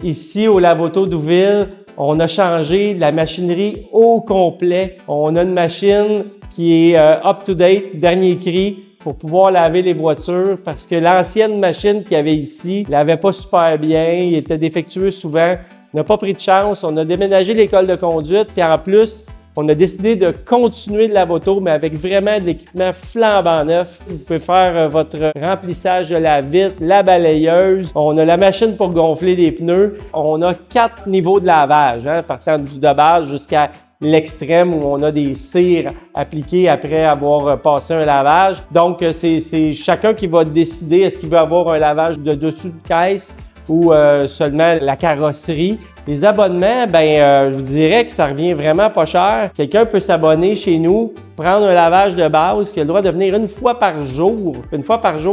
Ici, au Lave-Auto Douville, on a changé la machinerie au complet. On a une machine qui est up-to-date, dernier cri, pour pouvoir laver les voitures parce que l'ancienne machine qu'il y avait ici lavait pas super bien, il était défectueux souvent. On n'a pas pris de chance, on a déménagé l'école de conduite, puis en plus, on a décidé de continuer le lave-auto, mais avec vraiment de l'équipement flambant neuf. Vous pouvez faire votre remplissage de la vitre, la balayeuse. On a la machine pour gonfler les pneus. On a 4 niveaux de lavage, partant du de base jusqu'à l'extrême où on a des cires appliquées après avoir passé un lavage. Donc, c'est chacun qui va décider est-ce qu'il veut avoir un lavage de dessous de caisse ou seulement la carrosserie. Les abonnements, je vous dirais que ça revient vraiment pas cher. Quelqu'un peut s'abonner chez nous, prendre un lavage de base qui a le droit de venir une fois par jour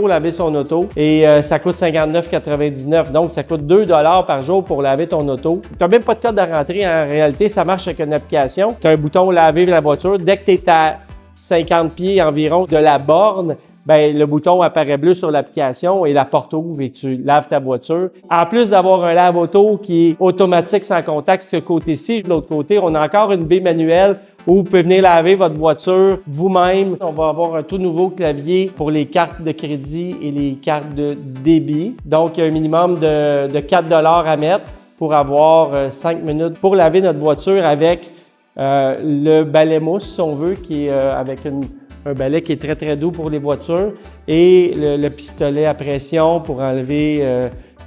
laver son auto et ça coûte 59,99. Donc, ça coûte 2 $ par jour pour laver ton auto. Tu n'as même pas de code de rentrée. En réalité, ça marche avec une application. Tu as un bouton laver la voiture. Dès que tu es à 50 pieds environ de la borne, le bouton apparaît bleu sur l'application et la porte ouvre et tu laves ta voiture. En plus d'avoir un lave-auto qui est automatique sans contact, ce côté-ci, de l'autre côté, on a encore une baie manuelle où vous pouvez venir laver votre voiture vous-même. On va avoir un tout nouveau clavier pour les cartes de crédit et les cartes de débit. Donc, il y a un minimum de 4 $ à mettre pour avoir 5 minutes pour laver notre voiture avec le balai mousse, si on veut, qui est avec un balai qui est très, très doux pour les voitures et le pistolet à pression pour enlever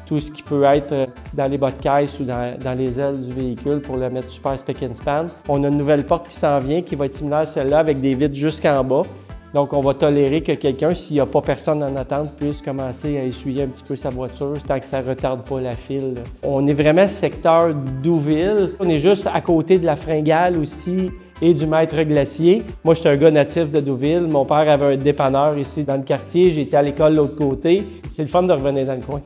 tout ce qui peut être dans les bas de caisse ou dans les ailes du véhicule pour le mettre super spick and span. On a une nouvelle porte qui s'en vient qui va être similaire à celle-là avec des vitres jusqu'en bas. Donc, on va tolérer que quelqu'un, s'il n'y a pas personne en attente, puisse commencer à essuyer un petit peu sa voiture tant que ça ne retarde pas la file. On est vraiment secteur Douville. On est juste à côté de la Fringale aussi et du Maître Glacier. Moi, je suis un gars natif de Douville. Mon père avait un dépanneur ici dans le quartier. J'ai été à l'école de l'autre côté. C'est le fun de revenir dans le coin.